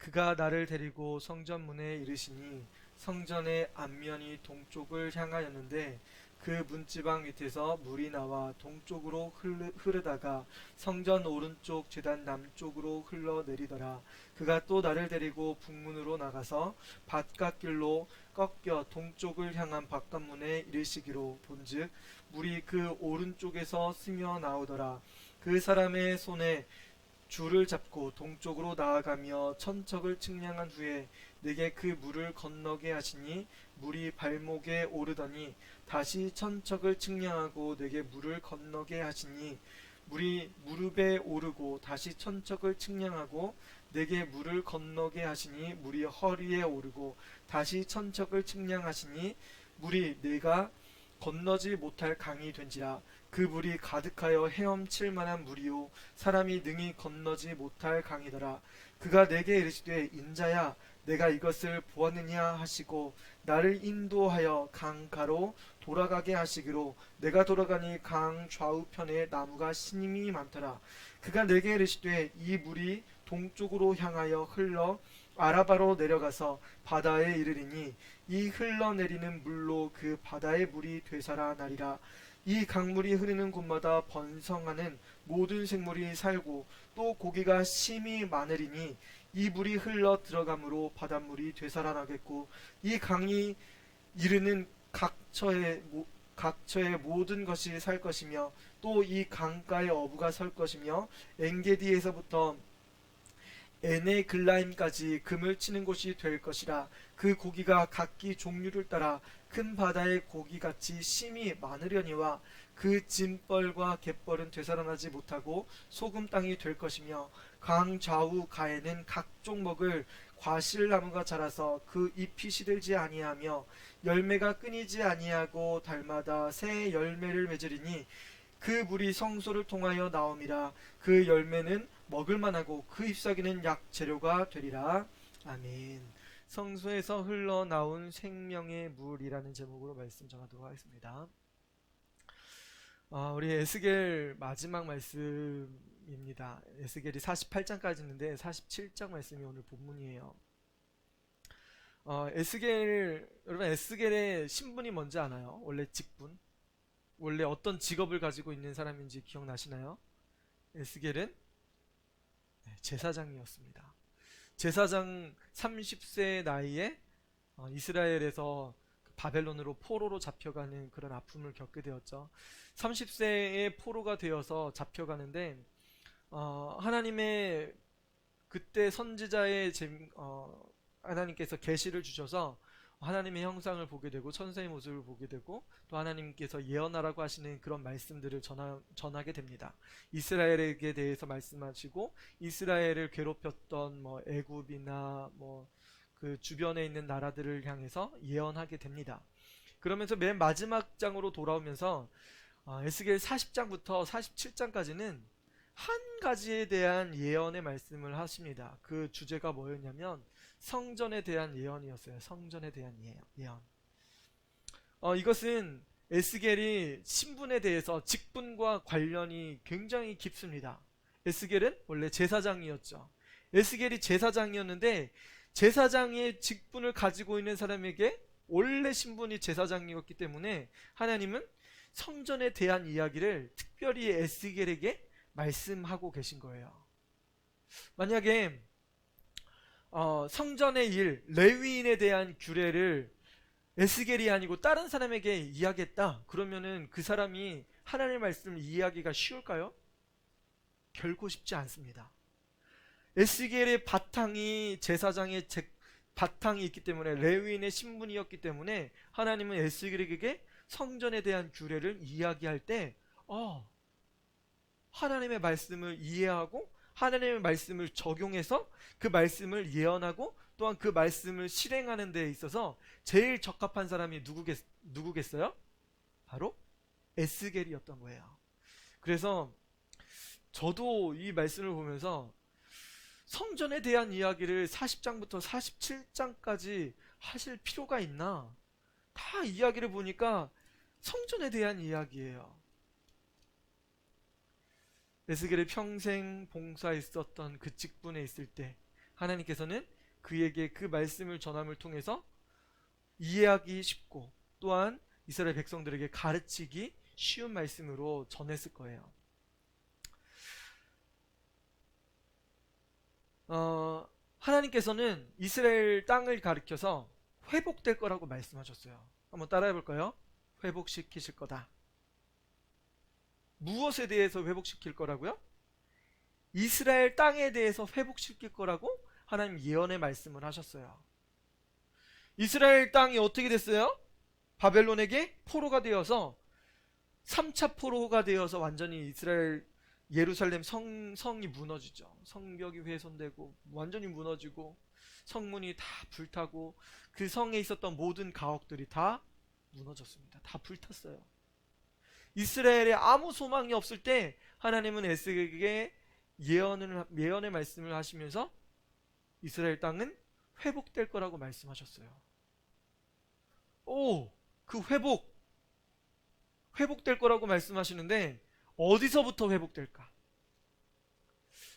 그가 나를 데리고 성전문에 이르시니 성전의 앞면이 동쪽을 향하였는데 그 문지방 밑에서 물이 나와 동쪽으로 흐르다가 성전 오른쪽 제단 남쪽으로 흘러내리더라. 그가 또 나를 데리고 북문으로 나가서 바깥길로 꺾여 동쪽을 향한 바깥문에 이르시기로 본즉 물이 그 오른쪽에서 스며 나오더라. 그 사람의 손에 줄을 잡고 동쪽으로 나아가며 천척을 측량한 후에 내게 그 물을 건너게 하시니 물이 발목에 오르더니 다시 천척을 측량하고 내게 물을 건너게 하시니 물이 무릎에 오르고 다시 천척을 측량하고 내게 물을 건너게 하시니 물이 허리에 오르고 다시 천척을 측량하시니 물이 내가 건너지 못할 강이 된지라. 그 물이 가득하여 헤엄칠 만한 물이요 사람이 능히 건너지 못할 강이더라. 그가 내게 이르시되 인자야 내가 이것을 보았느냐 하시고 나를 인도하여 강가로 돌아가게 하시기로 내가 돌아가니 강 좌우편에 나무가 심히 많더라. 그가 내게 이르시되 이 물이 동쪽으로 향하여 흘러 아라바로 내려가서 바다에 이르리니 이 흘러내리는 물로 그 바다의 물이 되살아나리라. 이 강물이 흐르는 곳마다 번성하는 모든 생물이 살고 또 고기가 심히 많으리니 이 물이 흘러 들어가므로 바닷물이 되살아나겠고 이 강이 이르는 각처의 모든 것이 살 것이며 또 이 강가에 어부가 설 것이며 엔게디에서부터 에네글라임까지 금을 치는 곳이 될 것이라. 그 고기가 각기 종류를 따라 큰 바다의 고기같이 심히 많으려니와 그 짐벌과 갯벌은 되살아나지 못하고 소금 땅이 될 것이며 강 좌우 가에는 각종 먹을 과실나무가 자라서 그 잎이 시들지 아니하며 열매가 끊이지 아니하고 달마다 새 열매를 맺으리니 그 물이 성소를 통하여 나옴이라. 그 열매는 먹을만하고 그 잎사귀는 약 재료가 되리라. 아멘. 성소에서 흘러나온 생명의 물이라는 제목으로 말씀 전하도록 하겠습니다. 우리 에스겔 마지막 말씀입니다. 에스겔이 48장까지 있는데 47장 말씀이 오늘 본문이에요. 여러분 에스겔의 신분이 뭔지 아나요? 원래 직분, 원래 어떤 직업을 가지고 있는 사람인지 기억나시나요? 에스겔은 제사장이었습니다. 제사장 30세 나이에 이스라엘에서 바벨론으로 포로로 잡혀가는 그런 아픔을 겪게 되었죠. 30세에 포로가 되어서 잡혀가는데 하나님의 그때 선지자의 하나님께서 계시를 주셔서 하나님의 형상을 보게 되고 천사의 모습을 보게 되고 또 하나님께서 예언하라고 하시는 그런 말씀들을 전하게 됩니다. 이스라엘에게 대해서 말씀하시고 이스라엘을 괴롭혔던 애굽이나 그 주변에 있는 나라들을 향해서 예언하게 됩니다. 그러면서 맨 마지막 장으로 돌아오면서 에스겔 40장부터 47장까지는 한 가지에 대한 예언의 말씀을 하십니다. 그 주제가 뭐였냐면 성전에 대한 예언이었어요. 성전에 대한 예언. 이것은 에스겔이 신분에 대해서 직분과 관련이 굉장히 깊습니다. 에스겔은 원래 제사장이었죠. 에스겔이 제사장이었는데 제사장의 직분을 가지고 있는 사람에게 원래 신분이 제사장이었기 때문에 하나님은 성전에 대한 이야기를 특별히 에스겔에게 말씀하고 계신 거예요. 만약에 성전의 일, 레위인에 대한 규례를 에스겔이 아니고 다른 사람에게 이야기했다. 그러면은 그 사람이 하나님의 말씀을 이해하기가 쉬울까요? 결코 쉽지 않습니다. 에스겔의 바탕이 제사장의 바탕이 있기 때문에 레위인의 신분이었기 때문에 하나님은 에스겔에게 성전에 대한 규례를 이야기할 때 하나님의 말씀을 이해하고 하나님의 말씀을 적용해서 그 말씀을 예언하고 또한 그 말씀을 실행하는 데 있어서 제일 적합한 사람이 누구겠어요? 바로 에스겔이었던 거예요. 그래서 저도 이 말씀을 보면서 성전에 대한 이야기를 40장부터 47장까지 하실 필요가 있나? 다 이야기를 보니까 성전에 대한 이야기예요. 에스겔이 평생 봉사했었던 그 직분에 있을 때 하나님께서는 그에게 그 말씀을 전함을 통해서 이해하기 쉽고 또한 이스라엘 백성들에게 가르치기 쉬운 말씀으로 전했을 거예요. 하나님께서는 이스라엘 땅을 가리켜서 회복될 거라고 말씀하셨어요. 한번 따라해 볼까요? 회복시키실 거다. 무엇에 대해서 회복시킬 거라고요? 이스라엘 땅에 대해서 회복시킬 거라고 하나님 예언의 말씀을 하셨어요. 이스라엘 땅이 어떻게 됐어요? 바벨론에게 포로가 되어서 3차 포로가 되어서 완전히 이스라엘 예루살렘 성이 무너지죠. 성벽이 훼손되고 완전히 무너지고 성문이 다 불타고 그 성에 있었던 모든 가옥들이 다 무너졌습니다. 다 불탔어요. 이스라엘에 아무 소망이 없을 때 하나님은 에스겔에게 예언의 말씀을 하시면서 이스라엘 땅은 회복될 거라고 말씀하셨어요. 그 회복될 거라고 말씀하시는데 어디서부터 회복될까?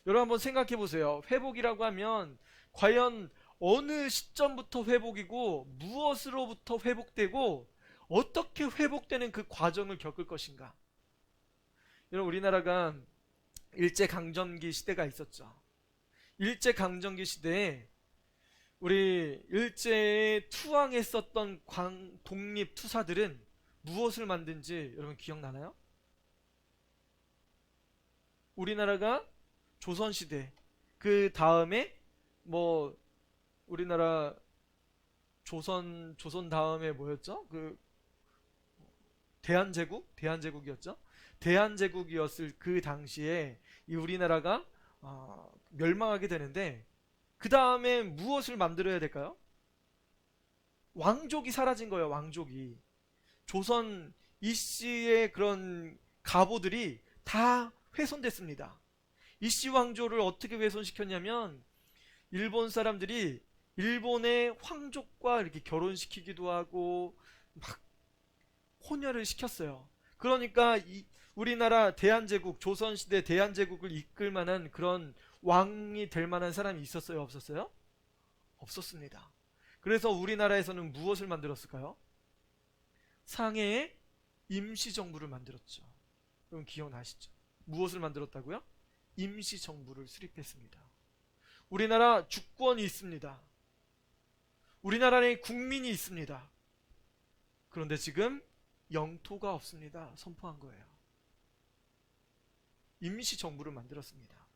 여러분 한번 생각해 보세요. 회복이라고 하면 과연 어느 시점부터 회복이고 무엇으로부터 회복되고 어떻게 회복되는 그 과정을 겪을 것인가? 여러분 우리나라가 일제강점기 시대가 있었죠. 일제강점기 시대에 우리 일제에 투항했었던 독립투사들은 무엇을 만든지 여러분 기억나나요? 우리나라가 조선시대 그 다음에 뭐 우리나라 조선 다음에 뭐였죠? 그 대한제국이었죠. 대한제국이었을 그 당시에 이 우리나라가 멸망하게 되는데 그 다음에 무엇을 만들어야 될까요? 왕족이 사라진 거예요. 왕족이. 조선 이씨의 그런 가보들이 다 훼손됐습니다. 이씨 왕조를 어떻게 훼손시켰냐면 일본 사람들이 일본의 황족과 이렇게 결혼시키기도 하고 막 혼혈을 시켰어요. 그러니까 우리나라 대한제국, 조선시대 대한제국을 이끌 만한 그런 왕이 될 만한 사람이 있었어요? 없었어요? 없었습니다. 그래서 우리나라에서는 무엇을 만들었을까요? 상해의 임시정부를 만들었죠. 여러분 기억나시죠? 무엇을 만들었다고요? 임시정부를 수립했습니다. 우리나라 주권이 있습니다. 우리나라에 국민이 있습니다. 그런데 지금 영토가 없습니다. 선포한 거예요. 임시정부를 만들었습니다.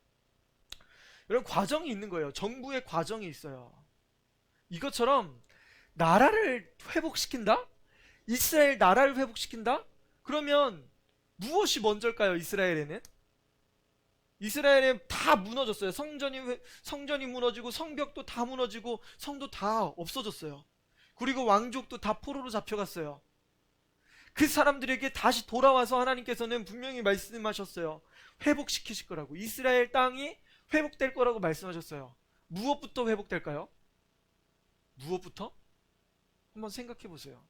여러분 과정이 있는 거예요. 정부의 과정이 있어요. 이것처럼 나라를 회복시킨다? 이스라엘 나라를 회복시킨다? 그러면 무엇이 먼저일까요? 이스라엘에는 다 무너졌어요. 성전이 무너지고 성벽도 다 무너지고 성도 다 없어졌어요. 그리고 왕족도 다 포로로 잡혀갔어요. 그 사람들에게 다시 돌아와서 하나님께서는 분명히 말씀하셨어요. 회복시키실 거라고. 이스라엘 땅이 회복될 거라고 말씀하셨어요. 무엇부터 회복될까요? 무엇부터? 한번 생각해 보세요.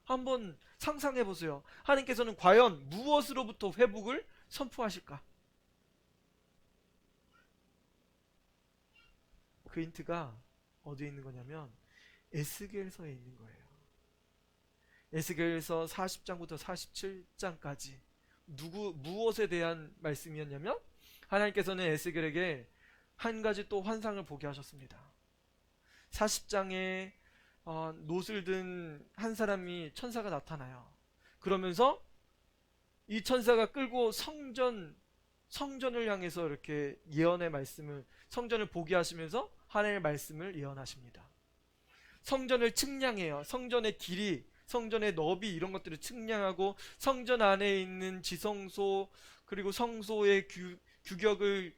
한번 상상해 보세요. 하나님께서는 과연 무엇으로부터 회복을 선포하실까? 그 힌트가 어디에 있는 거냐면 에스겔서에 있는 거예요. 에스겔서 40장부터 47장까지 무엇에 대한 말씀이었냐면 하나님께서는 에스겔에게 한 가지 또 환상을 보게 하셨습니다. 40장에 놋을 든 한 사람이 천사가 나타나요. 그러면서 이 천사가 끌고 성전을 향해서 이렇게 예언의 말씀을 성전을 보게 하시면서 하나님의 말씀을 예언하십니다. 성전을 측량해요. 성전의 길이, 성전의 너비 이런 것들을 측량하고 성전 안에 있는 지성소 그리고 성소의 규격을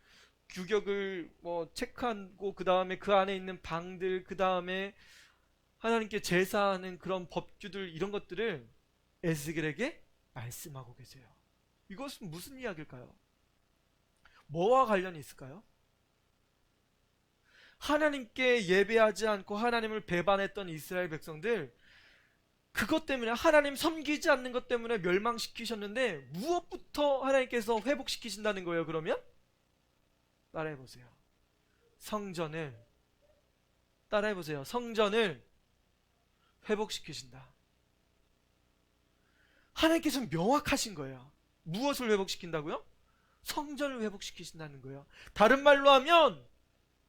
뭐 체크하고 그 다음에 그 안에 있는 방들 그 다음에 하나님께 제사하는 그런 법규들 이런 것들을 에스겔에게 말씀하고 계세요. 이것은 무슨 이야기일까요? 뭐와 관련이 있을까요? 하나님께 예배하지 않고 하나님을 배반했던 이스라엘 백성들 그것 때문에 하나님 섬기지 않는 것 때문에 멸망시키셨는데 무엇부터 하나님께서 회복시키신다는 거예요? 그러면 따라해보세요. 성전을 따라해보세요. 성전을 회복시키신다. 하나님께서는 명확하신 거예요. 무엇을 회복시킨다고요? 성전을 회복시키신다는 거예요. 다른 말로 하면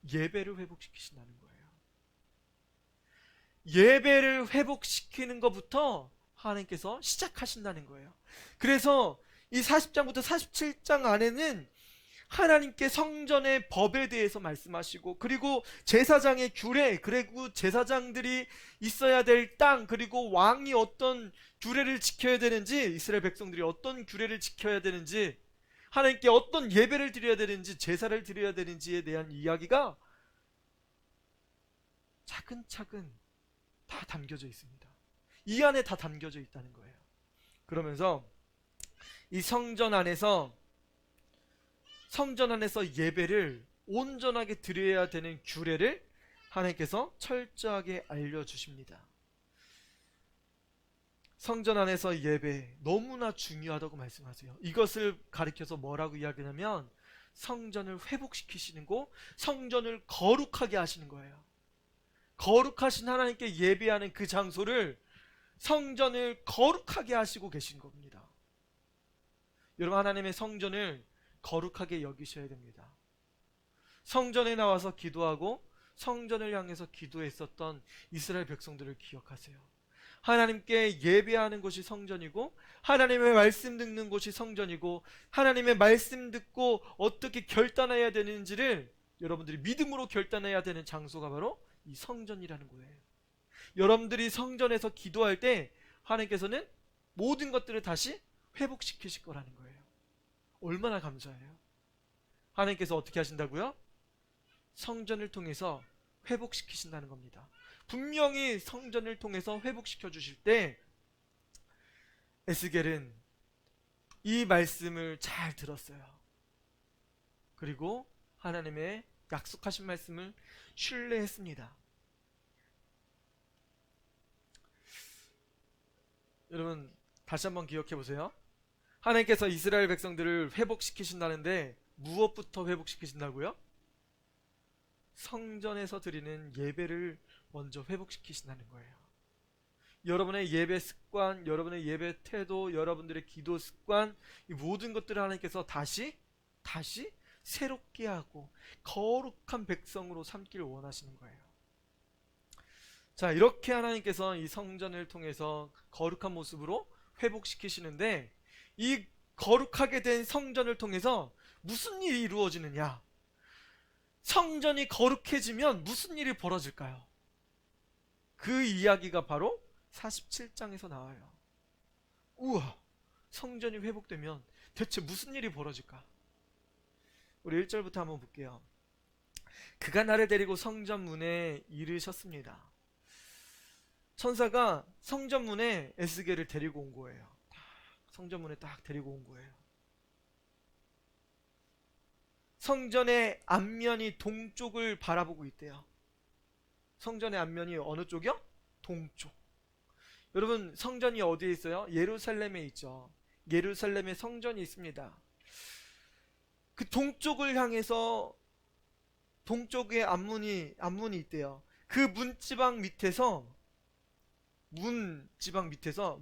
예배를 회복시키신다는 거예요. 예배를 회복시키는 것부터 하나님께서 시작하신다는 거예요. 그래서 이 40장부터 47장 안에는 하나님께 성전의 법에 대해서 말씀하시고, 그리고 제사장의 규례, 그리고 제사장들이 있어야 될 땅, 그리고 왕이 어떤 규례를 지켜야 되는지, 이스라엘 백성들이 어떤 규례를 지켜야 되는지, 하나님께 어떤 예배를 드려야 되는지, 제사를 드려야 되는지에 대한 이야기가 차근차근 다 담겨져 있습니다. 이 안에 다 담겨져 있다는 거예요. 그러면서 이 성전 안에서 예배를 온전하게 드려야 되는 규례를 하나님께서 철저하게 알려주십니다. 성전 안에서 예배 너무나 중요하다고 말씀하세요. 이것을 가리켜서 뭐라고 이야기하냐면 성전을 회복시키시는 거, 성전을 거룩하게 하시는 거예요. 거룩하신 하나님께 예배하는 그 장소를, 성전을 거룩하게 하시고 계신 겁니다. 여러분, 하나님의 성전을 거룩하게 여기셔야 됩니다. 성전에 나와서 기도하고 성전을 향해서 기도했었던 이스라엘 백성들을 기억하세요. 하나님께 예배하는 곳이 성전이고, 하나님의 말씀 듣는 곳이 성전이고, 하나님의 말씀 듣고 어떻게 결단해야 되는지를 여러분들이 믿음으로 결단해야 되는 장소가 바로 이 성전이라는 거예요. 여러분들이 성전에서 기도할 때 하나님께서는 모든 것들을 다시 회복시키실 거라는 거예요. 얼마나 감사해요. 하나님께서 어떻게 하신다고요? 성전을 통해서 회복시키신다는 겁니다. 분명히 성전을 통해서 회복시켜 주실 때 에스겔은 이 말씀을 잘 들었어요. 그리고 하나님의 약속하신 말씀을 신뢰했습니다. 여러분, 다시 한번 기억해 보세요. 하나님께서 이스라엘 백성들을 회복시키신다는데 무엇부터 회복시키신다고요? 성전에서 드리는 예배를 먼저 회복시키신다는 거예요. 여러분의 예배 습관, 여러분의 예배 태도, 여러분들의 기도 습관, 이 모든 것들을 하나님께서 다시 새롭게 하고 거룩한 백성으로 삼기를 원하시는 거예요. 자, 이렇게 하나님께서 이 성전을 통해서 거룩한 모습으로 회복시키시는데, 이 거룩하게 된 성전을 통해서 무슨 일이 이루어지느냐? 성전이 거룩해지면 무슨 일이 벌어질까요? 그 이야기가 바로 47장에서 나와요. 우와, 성전이 회복되면 대체 무슨 일이 벌어질까? 우리 1절부터 한번 볼게요. 그가 나를 데리고 성전 문에 이르셨습니다. 천사가 성전 문에 에스겔을 데리고 온 거예요. 성전 문에 딱 데리고 온 거예요. 성전의 앞면이 동쪽을 바라보고 있대요. 성전의 앞면이 어느 쪽이요? 동쪽. 여러분, 성전이 어디에 있어요? 예루살렘에 있죠. 예루살렘에 성전이 있습니다. 그 동쪽을 향해서 동쪽에 앞문이 있대요. 그 문지방 밑에서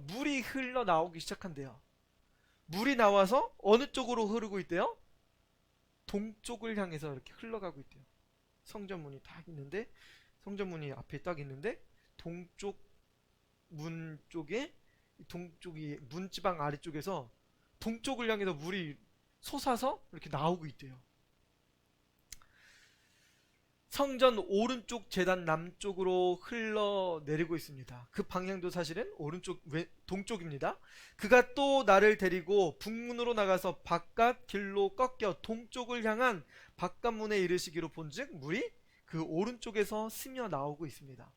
물이 흘러나오기 시작한대요. 물이 나와서 어느 쪽으로 흐르고 있대요? 동쪽을 향해서 이렇게 흘러가고 있대요. 성전문이 딱 있는데, 성전문이 앞에 딱 있는데, 동쪽 문 쪽에, 동쪽이 문지방 아래쪽에서 동쪽을 향해서 물이 솟아서 이렇게 나오고 있대요. 성전 오른쪽 제단 남쪽으로 흘러내리고 있습니다. 그 방향도 사실은 동쪽입니다. 그가 또 나를 데리고 북문으로 나가서 바깥 길로 꺾여 동쪽을 향한 바깥문에 이르시기로 본즉 물이 그 오른쪽에서 스며 나오고 있습니다.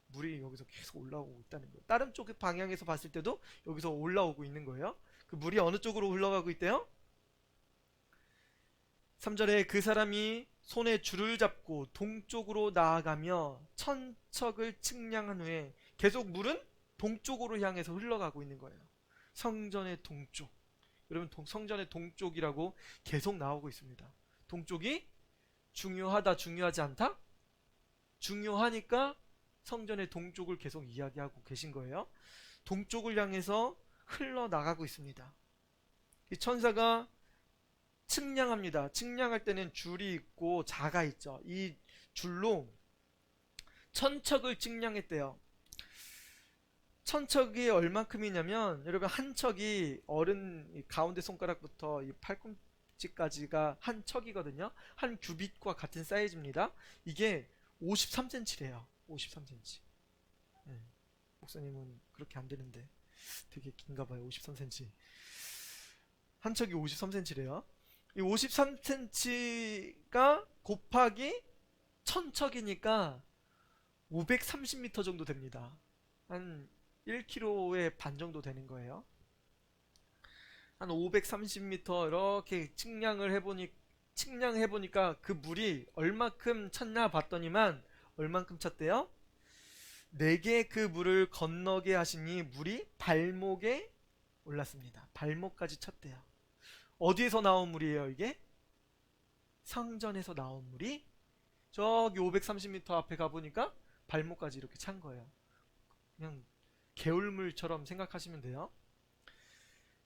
물이 여기서 계속 올라오고 있다는 거예요. 다른 쪽 방향에서 봤을 때도 여기서 올라오고 있는 거예요. 그 물이 어느 쪽으로 흘러가고 있대요? 3절에 그 사람이 손에 줄을 잡고 동쪽으로 나아가며 천척을 측량한 후에 계속 물은 동쪽으로 향해서 흘러가고 있는 거예요. 성전의 동쪽. 여러분, 성전의 동쪽이라고 계속 나오고 있습니다. 동쪽이 중요하다, 중요하지 않다? 중요하니까 성전의 동쪽을 계속 이야기하고 계신 거예요. 동쪽을 향해서 흘러나가고 있습니다. 이 천사가 측량합니다. 측량할 때는 줄이 있고 자가 있죠. 이 줄로 천척을 측량했대요. 천척이 얼만큼이냐면 여러분 한 척이 어른 가운데 손가락부터 이 팔꿈치까지가 한 척이거든요. 한 규빗과 같은 사이즈입니다. 이게 53cm래요. 53cm. 네. 목사님은 그렇게 안 되는데 되게 긴가 봐요. 53cm. 한 척이 53cm래요. 이 53cm가 곱하기 1000척이니까 530m 정도 됩니다. 한 1km의 반 정도 되는 거예요. 한 530m 이렇게 측량해보니까 그 물이 얼마큼 찼냐 봤더니만 얼만큼 찼대요? 4개 그 물을 건너게 하시니 물이 발목에 올랐습니다. 발목까지 찼대요. 어디에서 나온 물이에요 이게? 성전에서 나온 물이 저기 530m 앞에 가보니까 발목까지 이렇게 찬 거예요. 그냥 개울물처럼 생각하시면 돼요.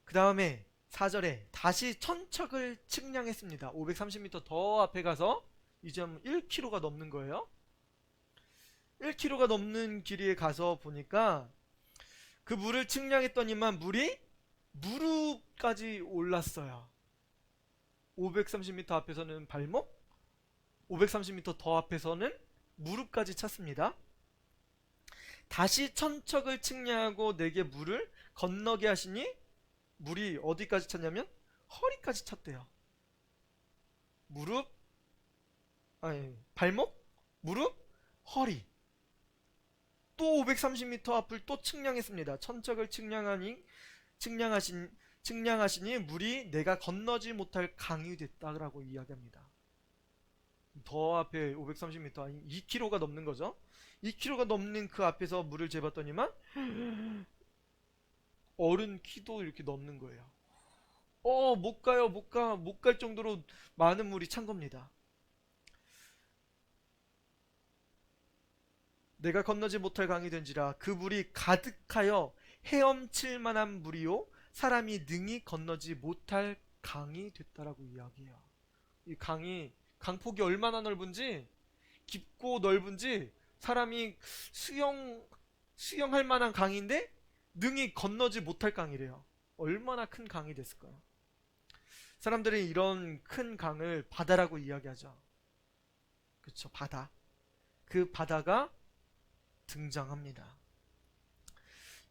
그 다음에 4절에 다시 천척을 측량했습니다. 530m 더 앞에 가서 이제 1km가 넘는 거예요. 1km가 넘는 길이에 가서 보니까 그 물을 측량했더니만 물이 무릎까지 올랐어요. 530m 앞에서는 발목, 530m 더 앞에서는 무릎까지 찼습니다. 다시 천척을 측량하고 내게 물을 건너게 하시니 물이 어디까지 찼냐면 허리까지 찼대요. 무릎, 아니 발목, 무릎, 허리. 또 530m 앞을 또 측량했습니다. 천척을 측량하시니 물이 내가 건너지 못할 강이 됐다라고 이야기합니다. 더 앞에 530m 아니 2km가 넘는 거죠. 2km가 넘는 그 앞에서 물을 재봤더니만 어른 키도 이렇게 넘는 거예요. 못 가요, 못 갈 정도로 많은 물이 찬 겁니다. 내가 건너지 못할 강이 된지라 그 물이 가득하여 헤엄칠 만한 물이요 사람이 능히 건너지 못할 강이 됐다라고 이야기해요. 이 강폭이 얼마나 넓은지, 깊고 넓은지 사람이 수영할 만한 강인데 능히 건너지 못할 강이래요. 얼마나 큰 강이 됐을까요? 사람들이 이런 큰 강을 바다라고 이야기하죠. 그렇죠, 바다. 그 바다가 등장합니다.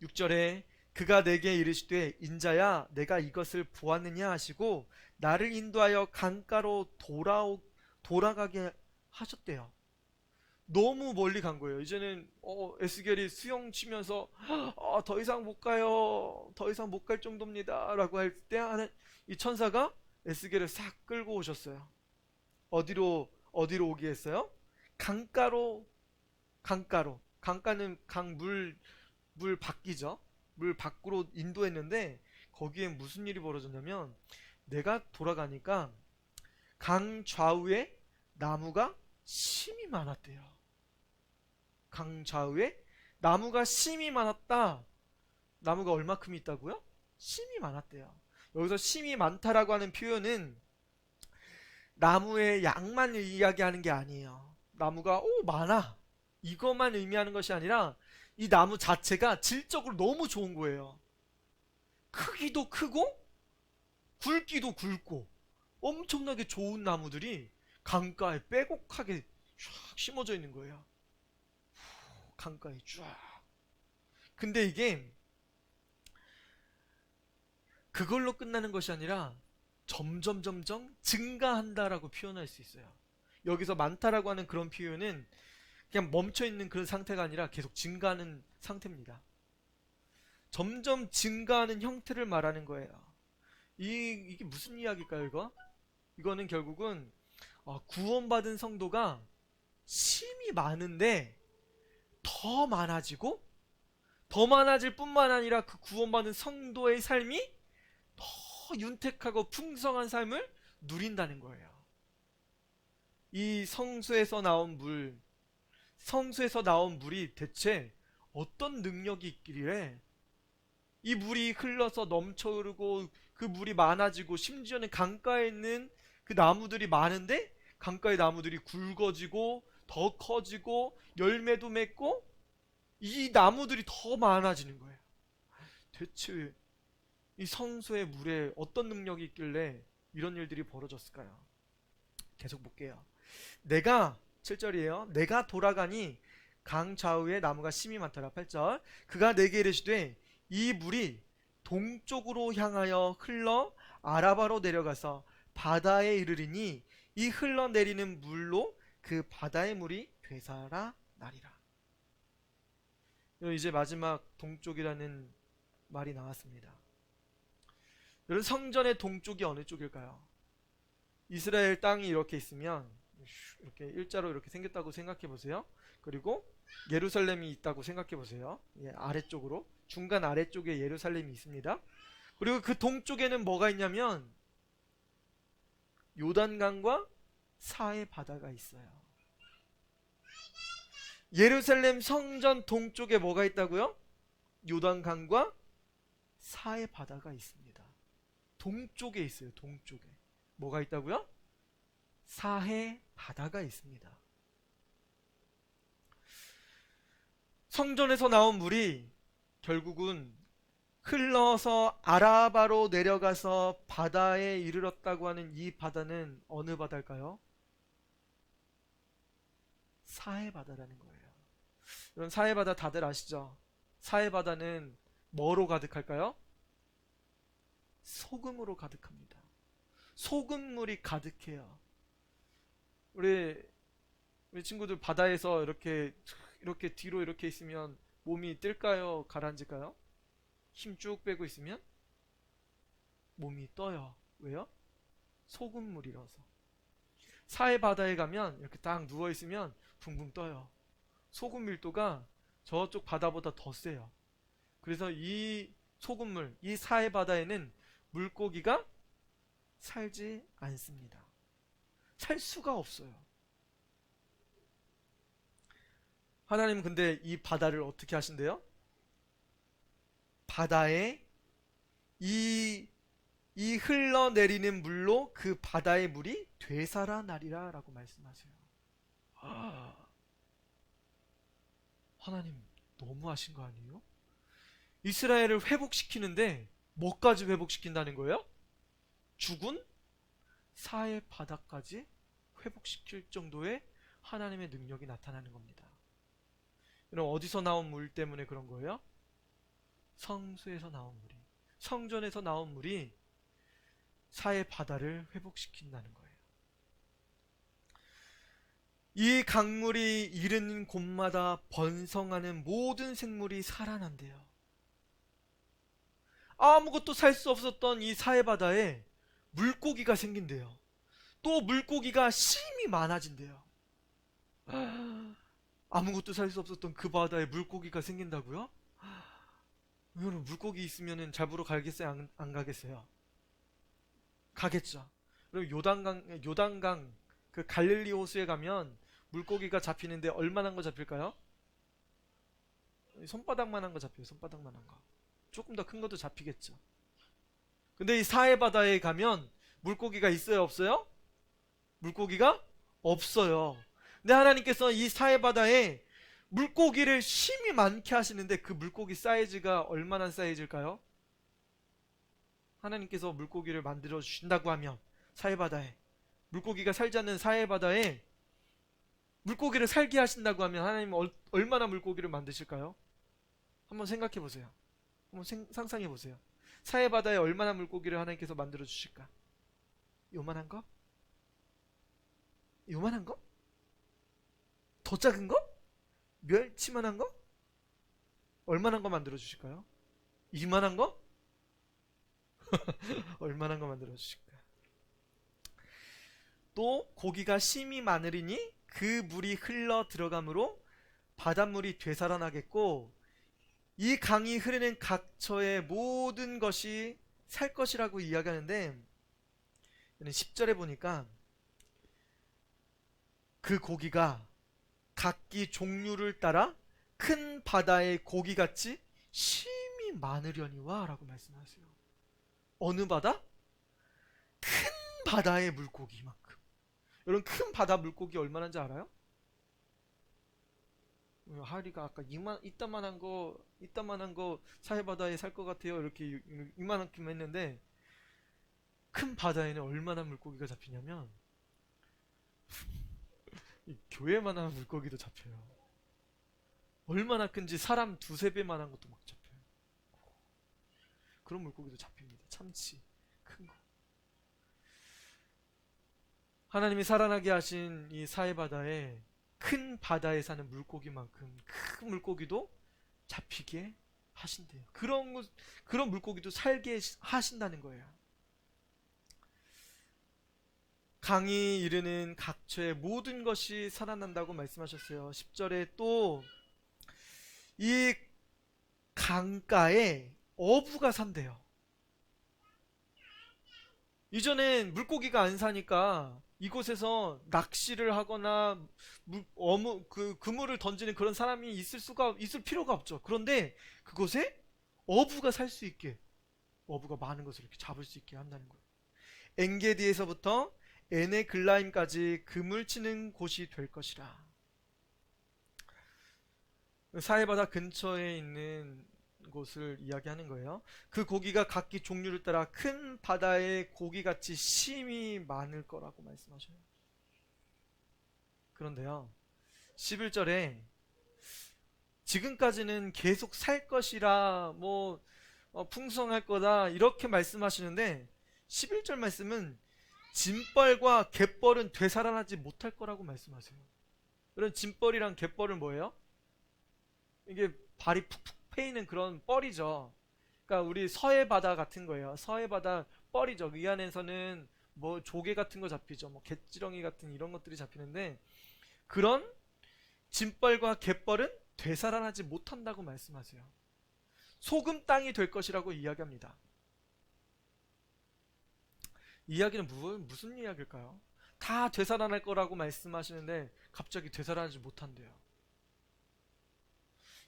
6절에 그가 내게 이르시되 인자야 내가 이것을 보았느냐 하시고 나를 인도하여 강가로 돌아가게 하셨대요. 너무 멀리 간 거예요. 이제는 에스겔이 수영 치면서 더 이상 못 가요. 더 이상 못 갈 정도입니다. 라고 할 때 이 천사가 에스겔을 싹 끌고 오셨어요. 어디로 오게 했어요? 강가로. 강가는 물 밖이죠. 물 밖으로 인도했는데 거기에 무슨 일이 벌어졌냐면 내가 돌아가니까 강 좌우에 나무가 심이 많았대요. 강 좌우에 나무가 심이 많았다. 나무가 얼마큼 있다고요? 심이 많았대요. 여기서 심이 많다라고 하는 표현은 나무의 양만 이야기하는 게 아니에요. 나무가 많아 이것만 의미하는 것이 아니라 이 나무 자체가 질적으로 너무 좋은 거예요. 크기도 크고 굵기도 굵고 엄청나게 좋은 나무들이 강가에 빼곡하게 쫙 심어져 있는 거예요. 강가에 쫙. 근데 이게 그걸로 끝나는 것이 아니라 점점 증가한다라고 표현할 수 있어요. 여기서 많다라고 하는 그런 표현은 그냥 멈춰있는 그런 상태가 아니라 계속 증가하는 상태입니다. 점점 증가하는 형태를 말하는 거예요. 이게 무슨 이야기일까요 이거? 이거는 결국은 구원받은 성도가 심이 많은데 더 많아지고 더 많아질 뿐만 아니라 그 구원받은 성도의 삶이 더 윤택하고 풍성한 삶을 누린다는 거예요. 이 성수에서 나온 물 성수에서 나온 물이 대체 어떤 능력이 있길래 이 물이 흘러서 넘쳐 흐르고 그 물이 많아지고 심지어는 강가에 있는 그 나무들이 많은데 강가의 나무들이 굵어지고 더 커지고 열매도 맺고 이 나무들이 더 많아지는 거예요. 대체 이 성소의 물에 어떤 능력이 있길래 이런 일들이 벌어졌을까요? 계속 볼게요. 내가 7절이에요. 내가 돌아가니 강 좌우에 나무가 심이 많더라. 8절. 그가 내게 이르시되 이 물이 동쪽으로 향하여 흘러 아라바로 내려가서 바다에 이르리니 이 흘러내리는 물로 그 바다의 물이 되살아 나리라. 이제 마지막 동쪽이라는 말이 나왔습니다. 여러분, 성전의 동쪽이 어느 쪽일까요? 이스라엘 땅이 이렇게 있으면 이렇게 일자로 이렇게 생겼다고 생각해 보세요. 그리고 예루살렘이 있다고 생각해 보세요. 예, 아래쪽으로 중간 아래쪽에 예루살렘이 있습니다. 그리고 그 동쪽에는 뭐가 있냐면 요단강과 사해 바다가 있어요. 예루살렘 성전 동쪽에 뭐가 있다고요? 요단강과 사해 바다가 있습니다. 동쪽에 있어요. 동쪽에 뭐가 있다고요? 사해 바다가 있습니다. 성전에서 나온 물이 결국은 흘러서 아라바로 내려가서 바다에 이르렀다고 하는 이 바다는 어느 바다일까요? 사해 바다라는 거예요. 여러분, 사해 바다 다들 아시죠? 사해 바다는 뭐로 가득할까요? 소금으로 가득합니다. 소금물이 가득해요. 우리 친구들 바다에서 이렇게 뒤로 이렇게 있으면 몸이 뜰까요? 가라앉을까요? 힘 쭉 빼고 있으면 몸이 떠요. 왜요? 소금물이라서. 사해 바다에 가면 이렇게 딱 누워 있으면 붕붕 떠요. 소금 밀도가 저쪽 바다보다 더 세요. 그래서 이 소금물, 이 사해 바다에는 물고기가 살지 않습니다. 살 수가 없어요. 하나님 근데 이 바다를 어떻게 하신대요? 바다에 이 흘러내리는 물로 그 바다의 물이 되살아나리라 라고 말씀하세요. 하나님 너무하신 거 아니에요? 이스라엘을 회복시키는데 뭐까지 회복시킨다는 거예요? 죽은 사해 바다까지 회복시킬 정도의 하나님의 능력이 나타나는 겁니다. 여러분, 어디서 나온 물 때문에 그런 거예요? 성수에서 나온 물이, 성전에서 나온 물이 사해 바다를 회복시킨다는 거예요. 이 강물이 이르는 곳마다 번성하는 모든 생물이 살아난대요. 아무것도 살 수 없었던 이 사해 바다에 물고기가 생긴대요. 또 물고기가 심이 많아진대요. 아무것도 살 수 없었던 그 바다에 물고기가 생긴다고요? 여러분, 물고기 있으면 잡으러 가겠어요? 안 가겠어요? 가겠죠. 그리고 요단강 그 갈릴리 호수에 가면 물고기가 잡히는데 얼마나 거 잡힐까요? 손바닥만한 거 잡혀요. 손바닥만한 거. 조금 더 큰 것도 잡히겠죠. 근데 이 사해 바다에 가면 물고기가 있어요, 없어요? 물고기가 없어요. 근데 하나님께서 이 사해 바다에 물고기를 심히 많게 하시는데 그 물고기 사이즈가 얼마나 사이즈일까요? 하나님께서 물고기를 만들어 주신다고 하면 사해 바다에, 물고기가 살지 않는 사해 바다에 물고기를 살게 하신다고 하면 하나님은 얼마나 물고기를 만드실까요? 한번 생각해 보세요. 한번 상상해 보세요. 사해 바다에 얼마나 물고기를 하나님께서 만들어 주실까? 요만한 거? 요만한 거? 더 작은 거? 멸치만한 거? 얼마나 거 만들어 주실까요? 이만한 거? 얼마나 거 만들어 주실까? 또 고기가 심이 많으리니 그 물이 흘러 들어가므로 바닷물이 되살아나겠고 이 강이 흐르는 각처의 모든 것이 살 것이라고 이야기하는데 10절에 보니까 그 고기가 각기 종류를 따라 큰 바다의 고기같이 심히 많으려니와 라고 말씀하세요. 어느 바다? 큰 바다의 물고기만큼. 여러분, 큰 바다 물고기 얼마나인지 알아요? 하리가 아까 이따만한 거 사해바다에 살 것 같아요, 이렇게 이만큼 했는데, 큰 바다에는 얼마나 물고기가 잡히냐면 이 교회만한 물고기도 잡혀요. 얼마나 큰지 사람 두세 배만한 것도 막 잡혀요. 그런 물고기도 잡힙니다. 참치 큰 거. 하나님이 살아나게 하신 이 사해바다에 큰 바다에 사는 물고기만큼 큰 물고기도 잡히게 하신대요. 그런 물고기도 살게 하신다는 거예요. 강이 이르는 각처의 모든 것이 살아난다고 말씀하셨어요. 10절에 또 이 강가에 어부가 산대요. 이전엔 물고기가 안 사니까 이곳에서 낚시를 하거나 그물을 던지는 그런 사람이 있을 필요가 없죠. 그런데 그곳에 어부가 살 수 있게, 어부가 많은 것을 이렇게 잡을 수 있게 한다는 거예요. 엔게디에서부터 에네글라임까지 그물 치는 곳이 될 것이라. 사해바다 근처에 있는 곳을 이야기하는 거예요. 그 고기가 각기 종류를 따라 큰 바다의 고기같이 심이 많을 거라고 말씀하셔요. 그런데요, 11절에 지금까지는 계속 살 것이라 풍성할 거다 이렇게 말씀하시는데, 11절 말씀은 짐벌과 갯벌은 되살아나지 못할 거라고 말씀하세요. 그런 짐벌이랑 갯벌은 뭐예요? 이게 발이 푹푹 패이는 그런 뻘이죠. 그러니까 우리 서해바다 같은 거예요. 서해바다 뻘이죠. 이 안에서는 조개 같은 거 잡히죠. 갯지렁이 같은 이런 것들이 잡히는데, 그런 짐벌과 갯벌은 되살아나지 못한다고 말씀하세요. 소금 땅이 될 것이라고 이야기합니다. 이 이야기는 무슨 이야기일까요? 다 되살아날 거라고 말씀하시는데 갑자기 되살아나지 못한대요.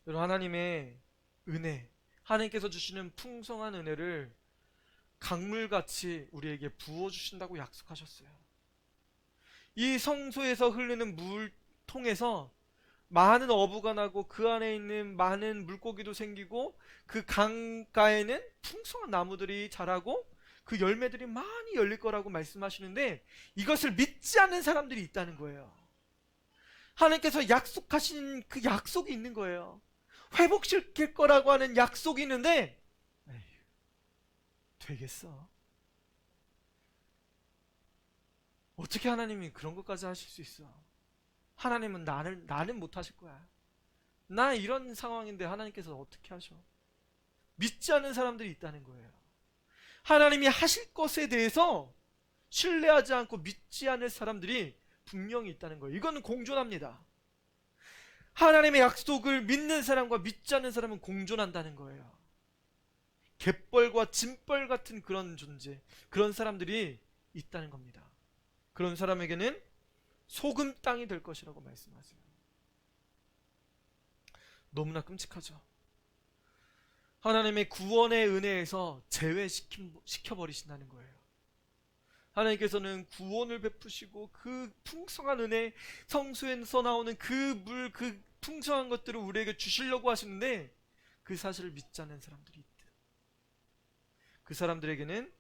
여러분, 하나님의 은혜, 하나님께서 주시는 풍성한 은혜를 강물같이 우리에게 부어주신다고 약속하셨어요. 이 성소에서 흐르는 물통에서 많은 어부가 나고 그 안에 있는 많은 물고기도 생기고, 그 강가에는 풍성한 나무들이 자라고 그 열매들이 많이 열릴 거라고 말씀하시는데, 이것을 믿지 않는 사람들이 있다는 거예요. 하나님께서 약속하신 그 약속이 있는 거예요. 회복시킬 거라고 하는 약속이 있는데, 에휴, 되겠어? 어떻게 하나님이 그런 것까지 하실 수 있어? 하나님은 나는 못 하실 거야. 나 이런 상황인데 하나님께서 어떻게 하셔? 믿지 않는 사람들이 있다는 거예요. 하나님이 하실 것에 대해서 신뢰하지 않고 믿지 않을 사람들이 분명히 있다는 거예요. 이거는 공존합니다. 하나님의 약속을 믿는 사람과 믿지 않는 사람은 공존한다는 거예요. 갯벌과 짐벌 같은 그런 존재, 그런 사람들이 있다는 겁니다. 그런 사람에게는 소금 땅이 될 것이라고 말씀하세요. 너무나 끔찍하죠. 하나님의 구원의 은혜에서 제외시켜버리신다는 거예요. 하나님께서는 구원을 베푸시고 그 풍성한 은혜, 성수에서 나오는 그 풍성한 것들을 우리에게 주시려고 하시는데, 그 사실을 믿지 않는 사람들이 있다. 그 사람들에게는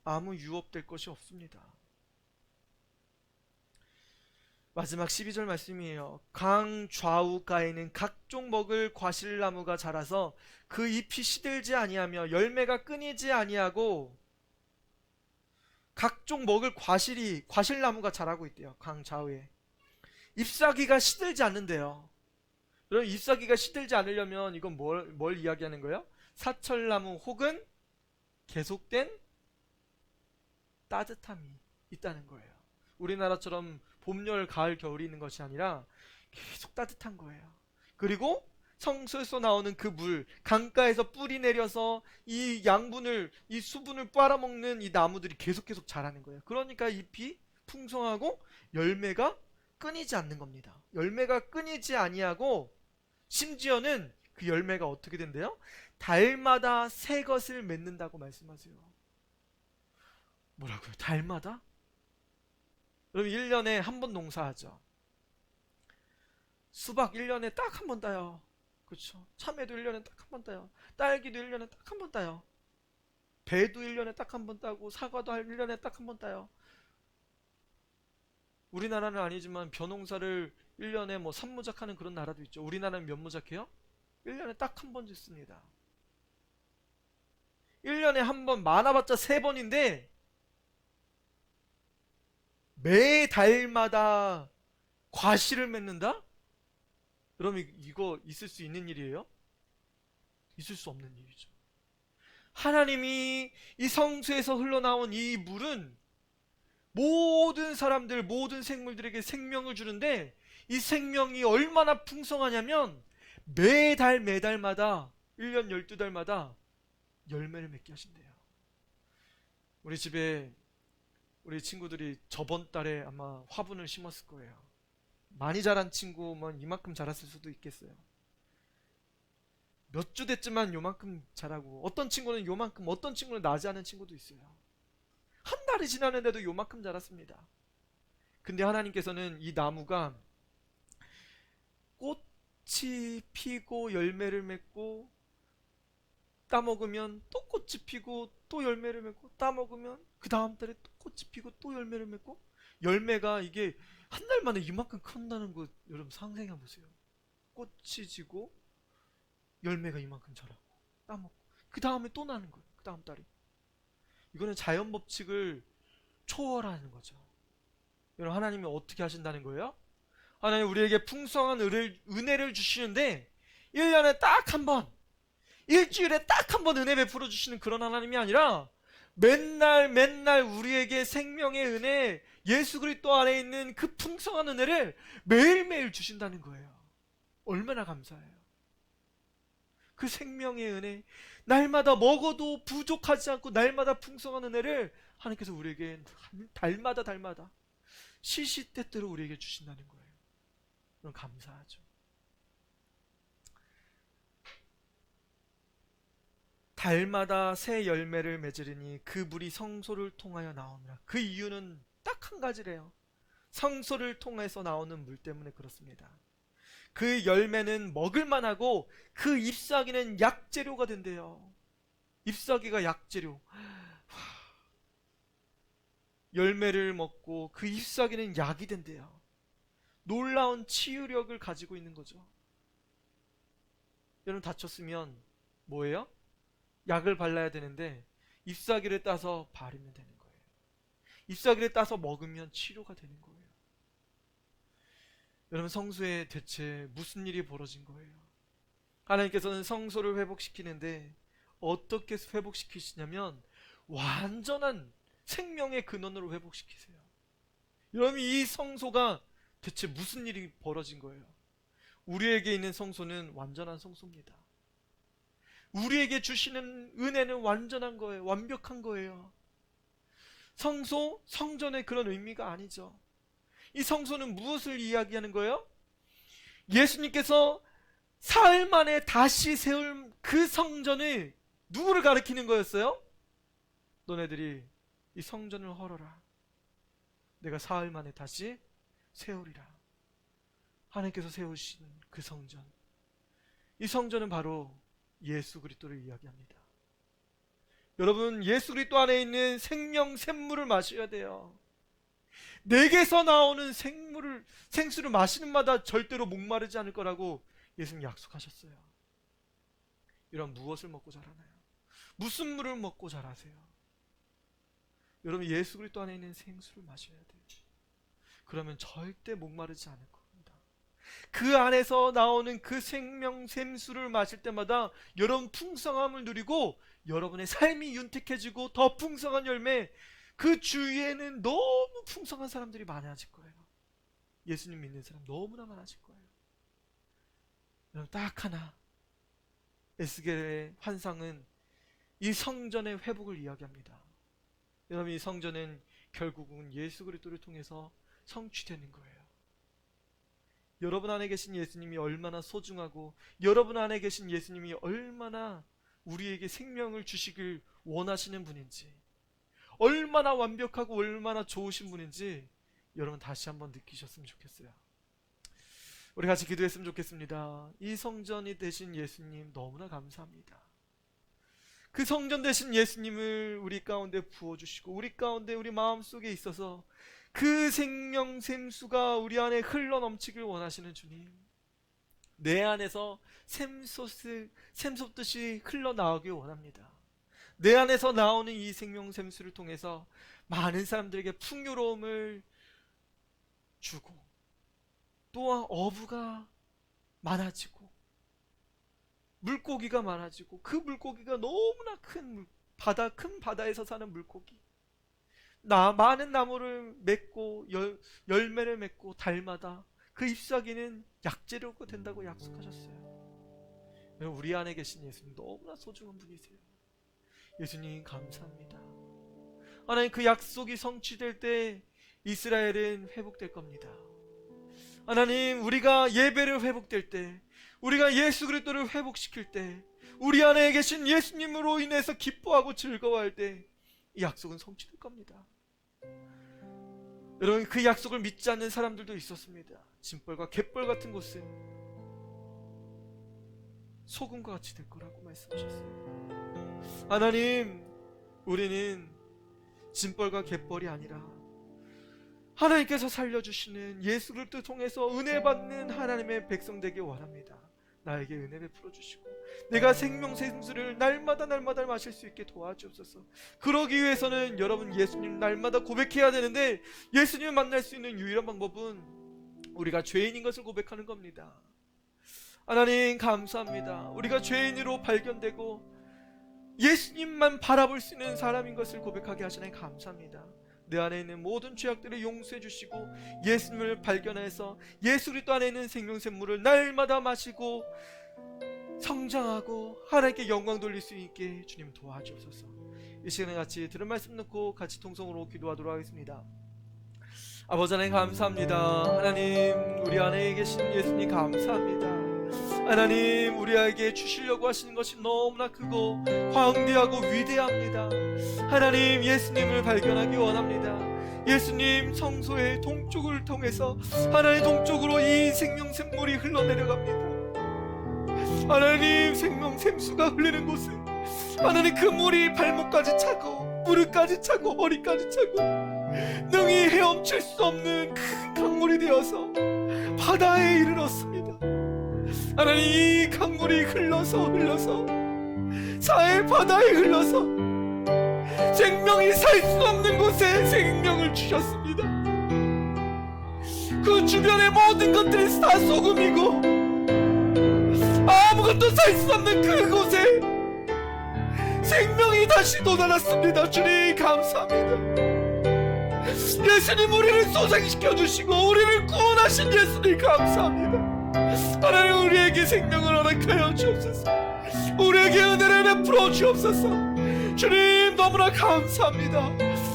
아무 유업될 것이 없습니다. 마지막 12절 말씀이에요. 강 좌우가에는 각종 먹을 과실나무가 자라서 그 잎이 시들지 아니하며 열매가 끊이지 아니하고, 각종 먹을 과실나무가 자라고 있대요. 강 좌우에. 잎사귀가 시들지 않는데요. 그럼 잎사귀가 시들지 않으려면 이건 뭘 이야기하는 거예요? 사철나무 혹은 계속된 따뜻함이 있다는 거예요. 우리나라처럼 봄, 여름, 가을, 겨울이 있는 것이 아니라 계속 따뜻한 거예요. 그리고 성소에서 나오는 그 물, 강가에서 뿌리 내려서 이 양분을, 이 수분을 빨아먹는 이 나무들이 계속 자라는 거예요. 그러니까 잎이 풍성하고 열매가 끊이지 않는 겁니다. 열매가 끊이지 아니하고 심지어는 그 열매가 어떻게 된대요? 달마다 새 것을 맺는다고 말씀하세요. 뭐라고요? 달마다? 여러분 1년에 한 번 농사하죠. 수박 1년에 딱 한 번 따요. 그렇죠? 참외도 1년에 딱 한 번 따요. 딸기도 1년에 딱 한 번 따요. 배도 1년에 딱 한 번 따고 사과도 1년에 딱 한 번 따요. 우리나라는 아니지만 벼농사를 1년에 뭐 3무작하는 그런 나라도 있죠. 우리나라는 몇 무작해요? 1년에 딱 한 번 짓습니다. 1년에 한 번, 많아봤자 3번인데 매 달마다 과실을 맺는다? 그럼 이거 있을 수 있는 일이에요? 있을 수 없는 일이죠. 하나님이 이 성수에서 흘러나온 이 물은 모든 사람들, 모든 생물들에게 생명을 주는데 이 생명이 얼마나 풍성하냐면 매달 매달마다 1년 12달마다 열매를 맺게 하신대요. 우리 집에 우리 친구들이 저번 달에 아마 화분을 심었을 거예요. 많이 자란 친구면 이만큼 자랐을 수도 있겠어요. 몇 주 됐지만 요만큼 자라고, 어떤 친구는 요만큼, 어떤 친구는 나지 않은 친구도 있어요. 한 달이 지났는데도 요만큼 자랐습니다. 근데 하나님께서는 이 나무가 꽃이 피고 열매를 맺고 따먹으면 또 꽃이 피고 또 열매를 맺고 따먹으면 그 다음 달에 또 꽃이 피고 또 열매를 맺고, 열매가 이게 한 달 만에 이만큼 큰다는 거 여러분 상상해 보세요. 꽃이 지고 열매가 이만큼 자라고 따먹고 그 다음에 또 나는 거예요. 그 다음 달에. 이거는 자연 법칙을 초월하는 거죠. 여러분 하나님이 어떻게 하신다는 거예요? 하나님 우리에게 풍성한 은혜를 주시는데 1년에 딱 한 번, 일주일에 딱 한 번 은혜 베풀어 주시는 그런 하나님이 아니라 맨날 맨날 우리에게 생명의 은혜, 예수 그리스도 안에 있는 그 풍성한 은혜를 매일매일 주신다는 거예요. 얼마나 감사해요. 그 생명의 은혜, 날마다 먹어도 부족하지 않고 날마다 풍성한 은혜를 하나님께서 우리에게 달마다 시시때때로 우리에게 주신다는 거예요. 그럼 감사하죠. 달마다 새 열매를 맺으리니 그 물이 성소를 통하여 나오느라. 그 이유는 딱 한 가지래요. 성소를 통해서 나오는 물 때문에 그렇습니다. 그 열매는 먹을만하고 그 잎사귀는 약재료가 된대요. 잎사귀가 약재료. 열매를 먹고 그 잎사귀는 약이 된대요. 놀라운 치유력을 가지고 있는 거죠. 여러분 다쳤으면 뭐예요? 약을 발라야 되는데 잎사귀를 따서 바르면 되는 거예요. 잎사귀를 따서 먹으면 치료가 되는 거예요. 여러분 성소에 대체 무슨 일이 벌어진 거예요? 하나님께서는 성소를 회복시키는데 어떻게 회복시키시냐면 완전한 생명의 근원으로 회복시키세요. 여러분 이 성소가 대체 무슨 일이 벌어진 거예요? 우리에게 있는 성소는 완전한 성소입니다. 우리에게 주시는 은혜는 완전한 거예요. 완벽한 거예요. 성소, 성전의 그런 의미가 아니죠. 이 성소는 무엇을 이야기하는 거예요? 예수님께서 사흘 만에 다시 세울 그 성전을 누구를 가리키는 거였어요? 너네들이 이 성전을 헐어라. 내가 사흘 만에 다시 세우리라. 하나님께서 세우신 그 성전. 이 성전은 바로 예수 그리스도를 이야기합니다. 여러분 예수 그리스도 안에 있는 생명 샘물을 마셔야 돼요. 내게서 나오는 생수를 마시는 마다 절대로 목마르지 않을 거라고 예수님 약속하셨어요. 여러분 무엇을 먹고 자라나요? 무슨 물을 먹고 자라세요? 여러분 예수 그리스도 안에 있는 생수를 마셔야 돼요. 그러면 절대 목마르지 않을 겁니다. 그 안에서 나오는 그 생명 샘수를 마실 때마다 여러분 풍성함을 누리고 여러분의 삶이 윤택해지고 더 풍성한 열매, 그 주위에는 너무 풍성한 사람들이 많아질 거예요. 예수님 믿는 사람 너무나 많아질 거예요. 여러분 딱 하나, 에스겔의 환상은 이 성전의 회복을 이야기합니다. 여러분 이 성전은 결국은 예수 그리스도를 통해서 성취되는 거예요. 여러분 안에 계신 예수님이 얼마나 소중하고 여러분 안에 계신 예수님이 얼마나 우리에게 생명을 주시길 원하시는 분인지, 얼마나 완벽하고 얼마나 좋으신 분인지 여러분 다시 한번 느끼셨으면 좋겠어요. 우리 같이 기도했으면 좋겠습니다. 이 성전이 되신 예수님 너무나 감사합니다. 그 성전 되신 예수님을 우리 가운데 부어주시고 우리 가운데 우리 마음속에 있어서 그 생명 샘수가 우리 안에 흘러넘치길 원하시는 주님, 내 안에서 샘솟듯이 흘러나오길 원합니다. 내 안에서 나오는 이 생명 샘수를 통해서 많은 사람들에게 풍요로움을 주고 또한 어부가 많아지고 물고기가 많아지고 그 물고기가 너무나 큰 바다에서 사는 물고기, 많은 나무를 맺고 열매를 맺고 달마다 그 잎사귀는 약재료가 된다고 약속하셨어요. 우리 안에 계신 예수님 너무나 소중한 분이세요. 예수님 감사합니다. 하나님, 그 약속이 성취될 때 이스라엘은 회복될 겁니다. 하나님, 우리가 예배를 회복될 때, 우리가 예수 그리스도를 회복시킬 때, 우리 안에 계신 예수님으로 인해서 기뻐하고 즐거워할 때 이 약속은 성취될 겁니다. 여러분, 그 약속을 믿지 않는 사람들도 있었습니다. 짐벌과 갯벌 같은 곳은 소금과 같이 될 거라고 말씀하셨어요. 하나님, 우리는 짐벌과 갯벌이 아니라 하나님께서 살려주시는 예수 그리스도를 통해서 은혜 받는 하나님의 백성 되길 원합니다. 나에게 은혜 베풀어 주시고 내가 생명 샘수를 날마다 마실 수 있게 도와주옵소서. 그러기 위해서는 여러분, 예수님 날마다 고백해야 되는데, 예수님을 만날 수 있는 유일한 방법은 우리가 죄인인 것을 고백하는 겁니다. 하나님 감사합니다. 우리가 죄인으로 발견되고 예수님만 바라볼 수 있는 사람인 것을 고백하게 하시니 감사합니다. 내 안에 있는 모든 죄악들을 용서해 주시고 예수님을 발견해서 예수 그리스도 안에 있는 생명샘물을 날마다 마시고 성장하고 하나님께 영광 돌릴 수 있게 주님 도와주옵소서. 이 시간에 같이 들은 말씀 듣고 같이 통성으로 기도하도록 하겠습니다. 아버지 하나님 감사합니다. 하나님, 우리 안에 계신 예수님 감사합니다. 하나님, 우리에게 주시려고 하시는 것이 너무나 크고 광대하고 위대합니다. 하나님, 예수님을 발견하기 원합니다. 예수님 성소의 동쪽을 통해서 하나님 동쪽으로 이 생명샘물이 흘러내려갑니다. 하나님, 생명샘수가 흘리는 곳은 하나님 그 물이 발목까지 차고 무릎까지 차고 허리까지 차고 능히 헤엄칠 수 없는 큰 강물이 되어서 바다에 이르렀습니다. 하나님, 이 강물이 흘러서 사해 바다에 흘러서 생명이 살 수 없는 곳에 생명을 주셨습니다. 그 주변의 모든 것들이 다 소금이고 아무것도 살 수 없는 그곳에 생명이 다시 돋아났습니다. 주님 감사합니다. 예수님, 우리를 소생시켜 주시고 우리를 구원하신 예수님 감사합니다. 하나님, 우리에게 생명을 허락하여 주옵소서. 우리에게 은혜를 베풀어 주옵소서. 주님 너무나 감사합니다.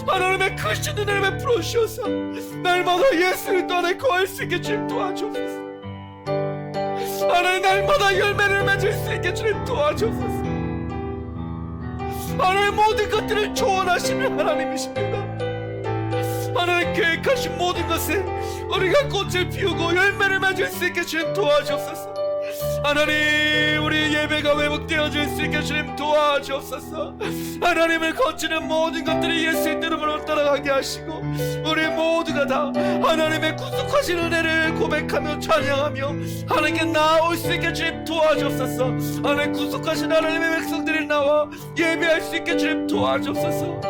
하나님의 크신 은혜를 베풀어 주셔서 날마다 예수 그리스도 안에 거할 수 있게 주님 도와주옵소서. 하나님, 날마다 열매를 맺을 수 있게 주님 도와주옵소서. 하나님, 모든 것들을 조언하시는 하나님이십니다. 하나님, 계획하신 모든 것에 우리가 꽃을 피우고 열매를 맺을 수 있게 주님 도와주옵소서. 하나님, 우리 예배가 회복되어질 수 있게 주님 도와주옵소서. 하나님을 거치는 모든 것들이 예수의 이름으로 따라가게 하시고 우리 모두가 다 하나님의 구속하신 은혜를 고백하며 찬양하며 하나님께 나올 수 있게 주님 도와주옵소서. 하나님, 구속하신 하나님의 백성들이 나와 예배할 수 있게 주님 도와주옵소서.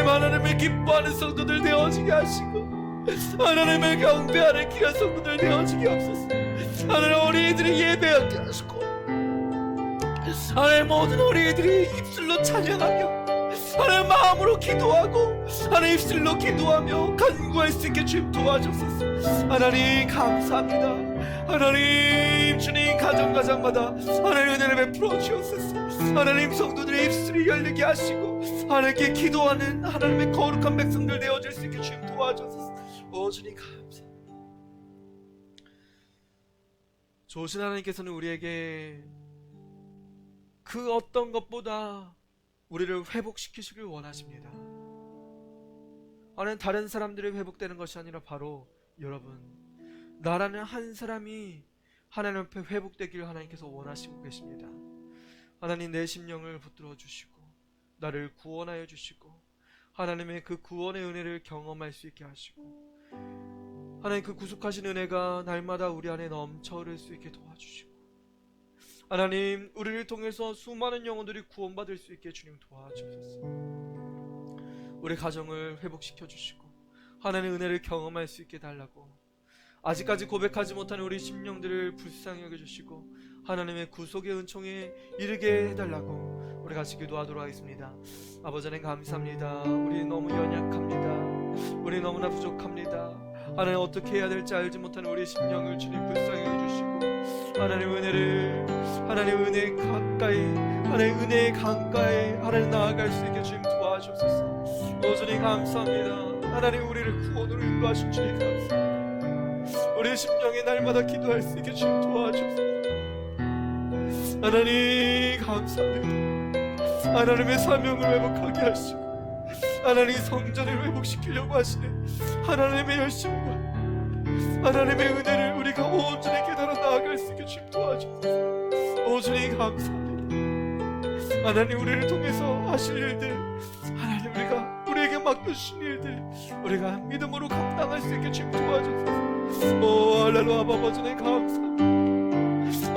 하나님을 기뻐하는 성도들 되어지게 하시고 하나님을 경배하는 귀한 성도들 되어지게 하옵소서. 하나님, 어린이들이 예배하게 하시고 하나님, 모든 어린이들이 입술로 찬양하며 하나님 마음으로 기도하고 하나님 입술로 기도하며 간구할 수 있게 주님 도와주옵소서. 하나님 감사합니다. 하나님, 주님 가정마다 하나님 은혜를 베풀어 주옵소서. 하나님, 성도들의 입술이 열리게 하시고 하나님께 기도하는 하나님의 거룩한 백성들 되어질 수 있게 주님 도와주옵소서. 오 주님 감사합니다. 좋으신 하나님께서는 우리에게 그 어떤 것보다 우리를 회복시키시길 원하십니다. 하나님, 다른 사람들이 회복되는 것이 아니라 바로 여러분, 나라는 한 사람이 하나님 앞에 회복되기를 하나님께서 원하시고 계십니다. 하나님, 내 심령을 붙들어 주시고 나를 구원하여 주시고 하나님의 그 구원의 은혜를 경험할 수 있게 하시고 하나님, 그 구속하신 은혜가 날마다 우리 안에 넘쳐 흐를 수 있게 도와주시고 하나님, 우리를 통해서 수많은 영혼들이 구원받을 수 있게 주님 도와주소서. 우리 가정을 회복시켜 주시고 하나님의 은혜를 경험할 수 있게 달라고, 아직까지 고백하지 못하는 우리 심령들을 불쌍히 여겨주시고 하나님의 구속의 은총에 이르게 해달라고 우리 같이 기도하도록 하겠습니다. 아버지 하나님, 감사합니다. 우리 너무 연약합니다. 우리 너무나 부족합니다. 하나님, 어떻게 해야 될지 알지 못하는 우리 심령을 주님 불쌍히 여겨주시고 하나님 은혜를, 하나님 은혜 가까이, 하나님 은혜의 강가에 하나님 나아갈 수 있게 주님 도와주옵소서. 주님 감사합니다. 하나님, 우리를 구원으로 인도하신 주님 감사합니다. 우리 심령에 날마다 기도할 수 있게 주님 도와주옵소서. 하나님 감사합니다. 하나님의 사명을 회복하게 하시고 하나님 성전을 회복시키려고 하시네 하나님의 열심과 하나님의 은혜를 우리가 온전히 깨달아 나아갈 수 있게 주님 도와주옵소서. 주님 감사합니다. 하나님, 우리를 통해서 하실 일들, 하나님 우리에게 맡겨주신 일들 우리가 믿음으로 감당할 수 있게 주님 도와주옵소서. 할렐루야. 아버지 감사합니다.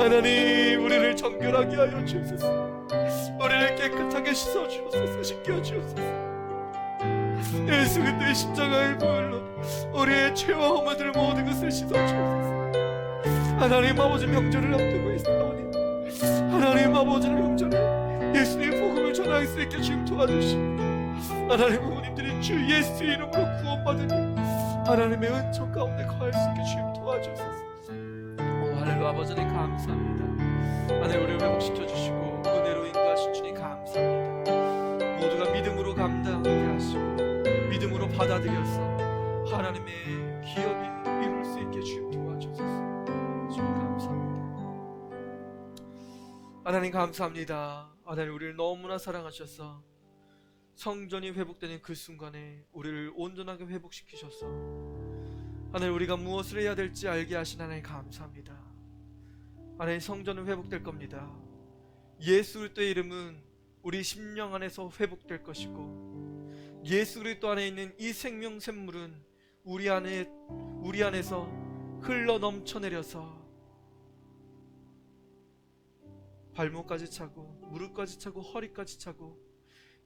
하나님, 우리를 정결하게 하여 주옵소서. 우리를 깨끗하게 씻어 주옵소서. 씻겨 주옵소서. 예수 그리스도의 십자가의 보혈로 우리의 죄와 허물들 모든 것을 씻어 주옵소서. 하나님 아버지, 명절을 앞두고 있사오니 하나님 아버지, 명절에 예수님의 복음을 전할 수 있게 주님 도와주시고 하나님, 부모님들이 주 예수 이름으로 구원받으니 하나님의 은총 가운데 거할 수 있게 주님 도와주옵소서. 할렐루야. 아버지 감사합니다. 하나님, 우리를 회복시켜 주시고 은혜로 인도하신 주님 감사합니다. 모두가 믿음으로 감당하게 하시고 믿음으로 받아들여서 하나님의 기업이 이룰 수 있게 주님 도와주옵소서. 주님 감사합니다. 하나님 감사합니다. 하나님, 우리를 너무나 사랑하셔서 성전이 회복되는 그 순간에 우리를 온전하게 회복시키셔서 하나님, 우리가 무엇을 해야 될지 알게 하신 하나님 감사합니다. 하나님, 성전은 회복될 겁니다. 예수 그리스도의 이름은 우리 심령 안에서 회복될 것이고 예수 그리스도 안에 있는 이 생명 샘물은 우리 안에서 흘러 넘쳐내려서 발목까지 차고 무릎까지 차고 허리까지 차고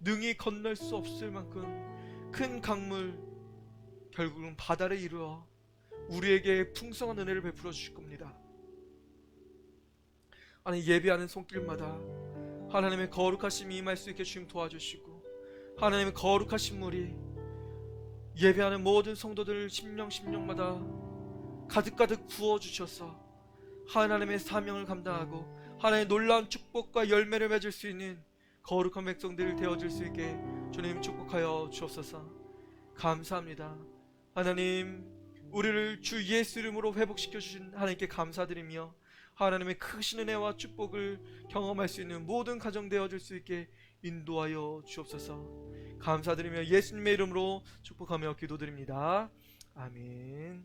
능히 건널 수 없을 만큼 큰 강물, 결국은 바다를 이루어 우리에게 풍성한 은혜를 베풀어 주실 겁니다. 하나님, 예배하는 손길마다 하나님의 거룩하심이 임할 수 있게 주님 도와주시고 하나님의 거룩하신 물이 예배하는 모든 성도들 심령마다 가득가득 부어주셔서 하나님의 사명을 감당하고 하나님의 놀라운 축복과 열매를 맺을 수 있는 거룩한 백성들 되어질 수 있게 주님 축복하여 주옵소서. 감사합니다. 하나님, 우리를 주 예수 이름으로 회복시켜 주신 하나님께 감사드리며 하나님의 크신 은혜와 축복을 경험할 수 있는 모든 가정 되어질 수 있게 인도하여 주옵소서. 감사드리며 예수님의 이름으로 축복하며 기도드립니다. 아멘.